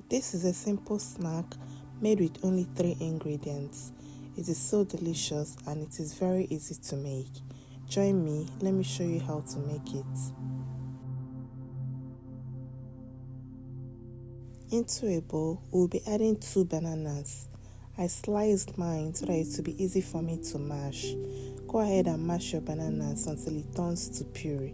This is a simple snack made with only 3 ingredients. It is so delicious and it is very easy to make. Join me, let me show you how to make it. Into a bowl, we'll be adding 2 bananas. I sliced mine so that it will be easy for me to mash. Go ahead and mash your bananas until it turns to puree.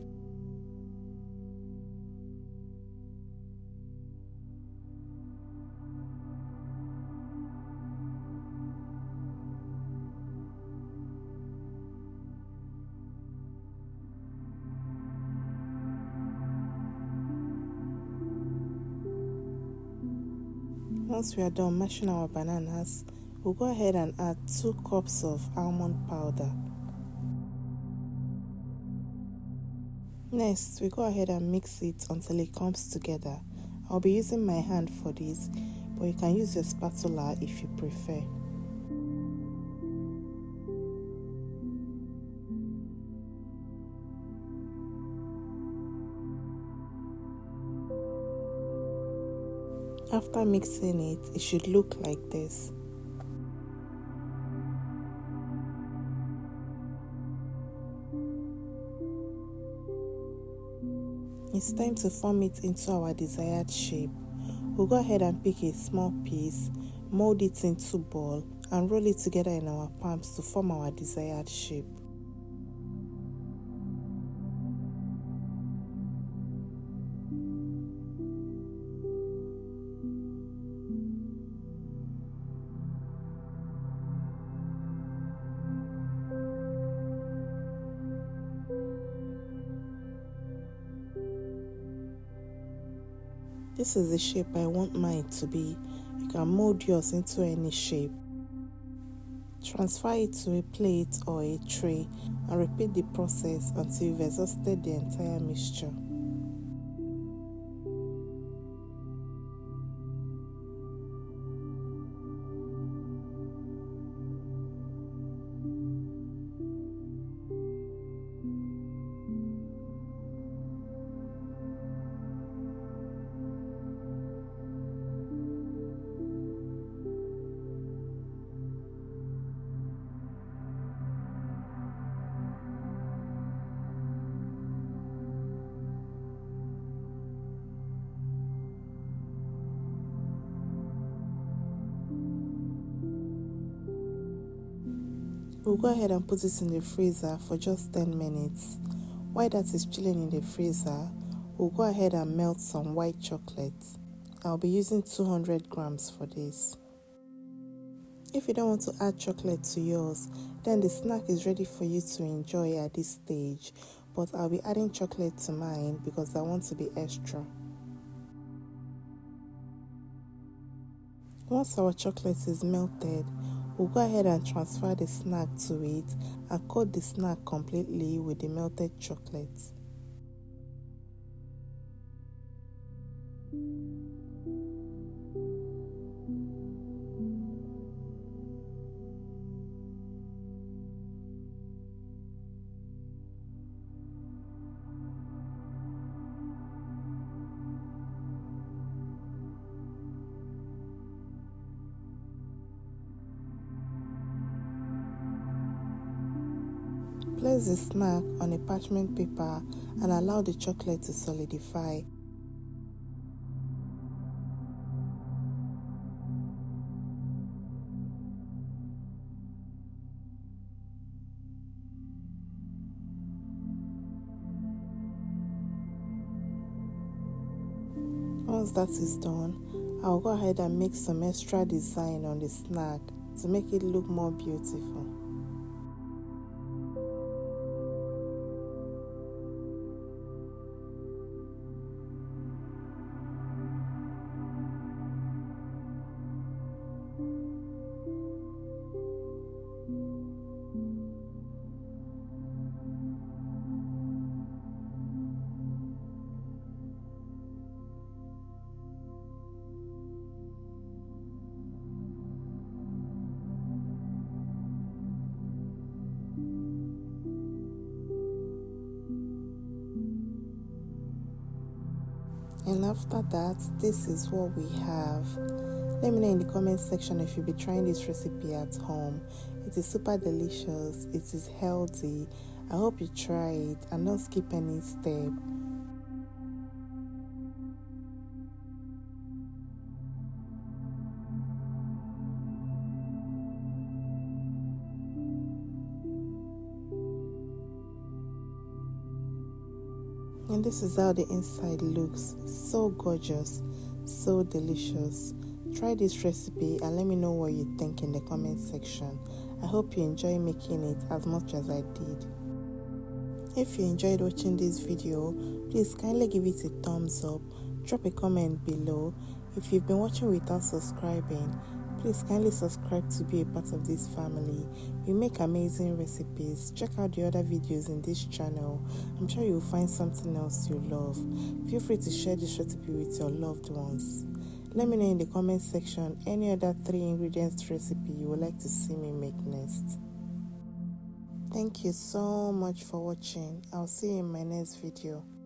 Once we are done mashing our bananas, we'll go ahead and add 2 cups of almond powder. Next, we go ahead and mix it until it comes together. I'll be using my hand for this, but you can use your spatula if you prefer. After mixing it, it should look like this. It's time to form it into our desired shape. We'll go ahead and pick a small piece, mold it into ball, and roll it together in our palms to form our desired shape. This is the shape I want mine to be. You can mold yours into any shape. Transfer it to a plate or a tray and repeat the process until you've exhausted the entire mixture. We'll go ahead and put it in the freezer for just 10 minutes. While that is chilling in the freezer, we'll go ahead and melt some white chocolate. I'll be using 200 grams for this. If you don't want to add chocolate to yours, then the snack is ready for you to enjoy at this stage. But I'll be adding chocolate to mine because I want to be extra. Once our chocolate is melted, we'll go ahead and transfer the snack to it and coat the snack completely with the melted chocolate. Place the snack on a parchment paper and allow the chocolate to solidify. Once that is done, I'll go ahead and make some extra design on the snack to make it look more beautiful. And after that, this is what we have. Let me know in the comment section if you'll be trying this recipe at home. It is super delicious, it is healthy. I hope you try it and don't skip any step. And this is how the inside looks. So gorgeous, so delicious. Try this recipe and let me know what you think in the comment section. I hope you enjoy making it as much as I did. If you enjoyed watching this video, please kindly give it a thumbs up, drop a comment below. If you've been watching without subscribing, please kindly subscribe to be a part of this family. We make amazing recipes. Check out the other videos in this channel. I'm sure you'll find something else you love. Feel free to share this recipe with your loved ones. Let me know in the comment section any other 3 ingredients recipe you would like to see me make next. Thank you so much for watching. I'll see you in my next video.